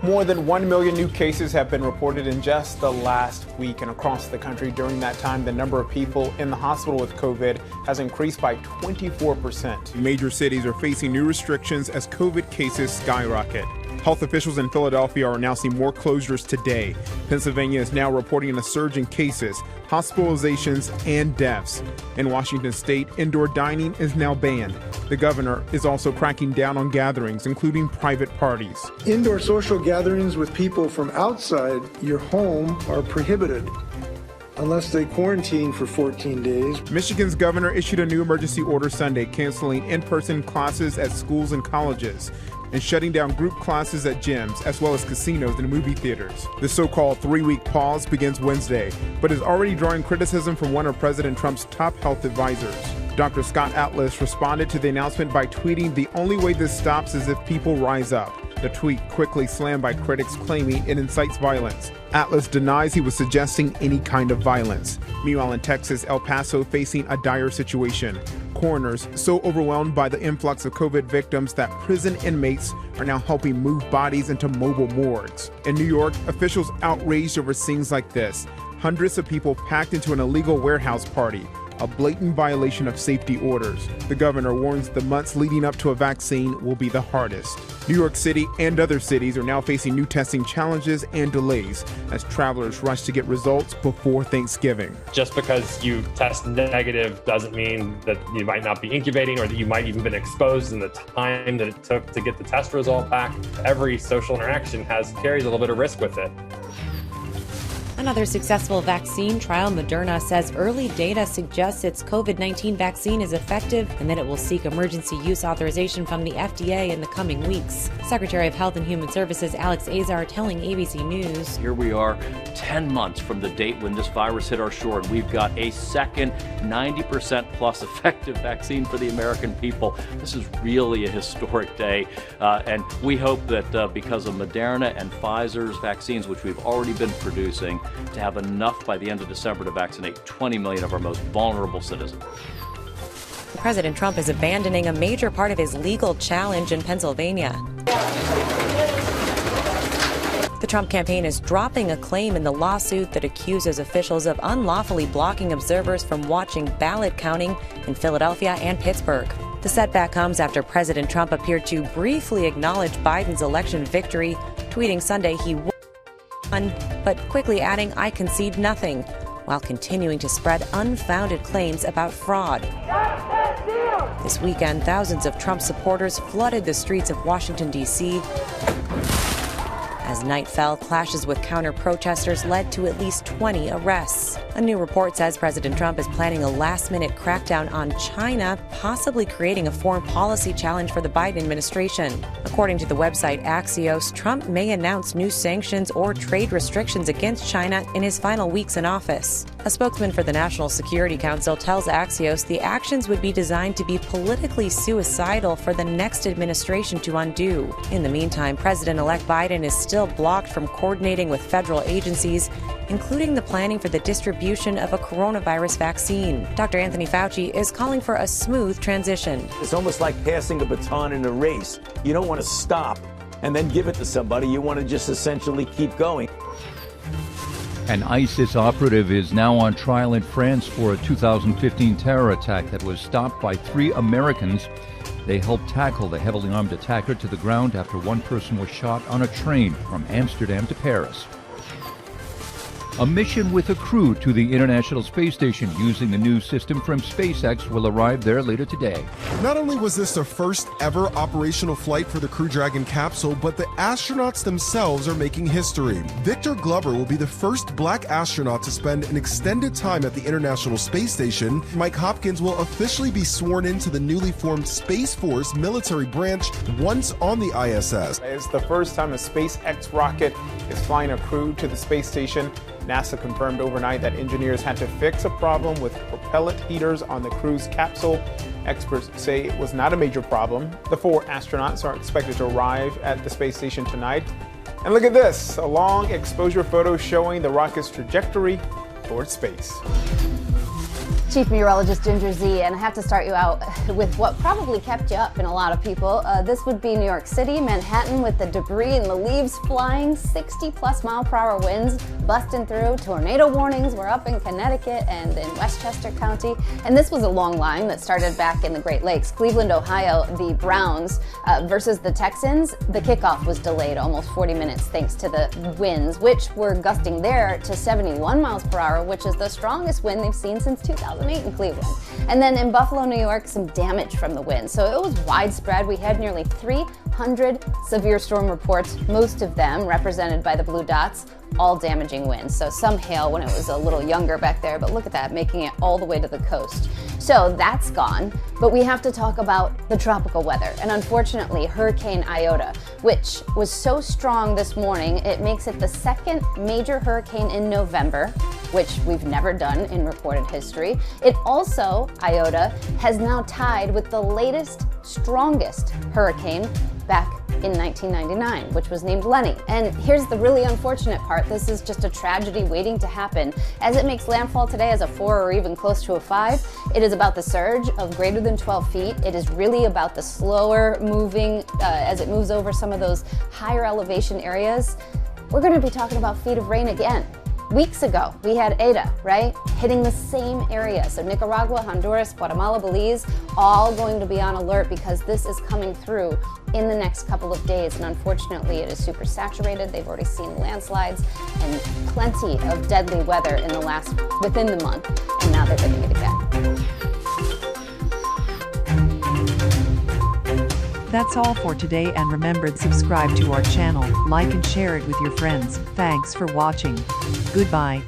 More than 1 million new cases have been reported in just the last week, and across the country during that time, the number of people in the hospital with COVID has increased by 24%. Major cities are facing new restrictions as COVID cases skyrocket. Health officials in Philadelphia are announcing more closures today. Pennsylvania is now reporting a surge in cases, hospitalizations, and deaths. In Washington state, indoor dining is now banned. The governor is also cracking down on gatherings, including private parties. Indoor social gatherings with people from outside your home are prohibited unless they quarantine for 14 days. Michigan's governor issued a new emergency order Sunday, canceling in-person classes at schools and colleges and shutting down group classes at gyms, as well as casinos and movie theaters. The so-called 3-week pause begins Wednesday, but is already drawing criticism from one of President Trump's top health advisors. Dr. Scott Atlas responded to the announcement by tweeting, "The only way this stops is if people rise up." The tweet quickly slammed by critics, claiming it incites violence. Atlas denies he was suggesting any kind of violence. Meanwhile, in Texas, El Paso facing a dire situation. Coroners so overwhelmed by the influx of COVID victims that prison inmates are now helping move bodies into mobile morgues. In New York, officials outraged over scenes like this. Hundreds of people packed into an illegal warehouse party, a blatant violation of safety orders. The governor warns the months leading up to a vaccine will be the hardest. New York City and other cities are now facing new testing challenges and delays as travelers rush to get results before Thanksgiving. Just because you test negative doesn't mean that you might not be incubating or that you might even been exposed in the time that it took to get the test result back. Every social interaction carries a little bit of risk with it. Another successful vaccine trial, Moderna says early data suggests its COVID-19 vaccine is effective and that it will seek emergency use authorization from the FDA in the coming weeks. Secretary of Health and Human Services Alex Azar telling ABC News. Here we are 10 months from the date when this virus hit our shore, and we've got a second 90% plus effective vaccine for the American people. This is really a historic day, and we hope that because of Moderna and Pfizer's vaccines, which we've already been producing, to have enough by the end of December to vaccinate 20 million of our most vulnerable citizens. President Trump is abandoning a major part of his legal challenge in Pennsylvania. The Trump campaign is dropping a claim in the lawsuit that accuses officials of unlawfully blocking observers from watching ballot counting in Philadelphia and Pittsburgh. The setback comes after President Trump appeared to briefly acknowledge Biden's election victory, tweeting Sunday he won, but quickly adding, "I concede nothing," while continuing to spread unfounded claims about fraud. This weekend, thousands of Trump supporters flooded the streets of Washington, D.C. As night fell, clashes with counter-protesters led to at least 20 arrests. A new report says President Trump is planning a last-minute crackdown on China, possibly creating a foreign policy challenge for the Biden administration. According to the website Axios, Trump may announce new sanctions or trade restrictions against China in his final weeks in office. A spokesman for the National Security Council tells Axios the actions would be designed to be politically suicidal for the next administration to undo. In the meantime, President-elect Biden is still blocked from coordinating with federal agencies, including the planning for the distribution of a coronavirus vaccine. Dr. Anthony Fauci is calling for a smooth transition. It's almost like passing a baton in a race. You don't want to stop and then give it to somebody. You want to just essentially keep going. An ISIS operative is now on trial in France for a 2015 terror attack that was stopped by 3 Americans. They helped tackle the heavily armed attacker to the ground after one person was shot on a train from Amsterdam to Paris. A mission with a crew to the International Space Station using the new system from SpaceX will arrive there later today. Not only was this the first ever operational flight for the Crew Dragon capsule, but the astronauts themselves are making history. Victor Glover will be the first black astronaut to spend an extended time at the International Space Station. Mike Hopkins will officially be sworn into the newly formed Space Force military branch once on the ISS. It's the first time a SpaceX rocket is flying a crew to the space station. NASA confirmed overnight that engineers had to fix a problem with propellant heaters on the crew's capsule. Experts say it was not a major problem. The 4 astronauts are expected to arrive at the space station tonight. And look at this, a long exposure photo showing the rocket's trajectory towards space. Chief Meteorologist Ginger Z, and I have to start you out with what probably kept you up in a lot of people. This would be New York City, Manhattan, with the debris and the leaves flying, 60+ mile-per-hour winds busting through. Tornado warnings were up in Connecticut and in Westchester County. And this was a long line that started back in the Great Lakes. Cleveland, Ohio, the Browns versus the Texans. The kickoff was delayed almost 40 minutes thanks to the winds, which were gusting there to 71 miles per hour, which is the strongest wind they've seen since 2008 in Cleveland. And then in Buffalo, New York, some damage from the wind. So it was widespread. We had nearly 300 severe storm reports, most of them represented by the blue dots, all damaging winds. So some hail when it was a little younger back there, but look at that, making it all the way to the coast. So that's gone, but we have to talk about the tropical weather. And unfortunately, Hurricane Iota, which was so strong this morning, it makes it the second major hurricane in November, which we've never done in recorded history. It also, Iota, has now tied with the latest, strongest hurricane back in 1999, which was named Lenny. And here's the really unfortunate part. This is just a tragedy waiting to happen. As it makes landfall today as a 4 or even close to a 5, it is about the surge of greater than 12 feet. It is really about the slower moving as it moves over some of those higher elevation areas. We're going to be talking about feet of rain again. Weeks ago, we had Eta, right, hitting the same area. So Nicaragua, Honduras, Guatemala, Belize, all going to be on alert because this is coming through in the next couple of days. And unfortunately, it is super saturated. They've already seen landslides and plenty of deadly weather within the month. And now they're getting it again. That's all for today, and remember to subscribe to our channel, like and share it with your friends. Thanks for watching. Goodbye.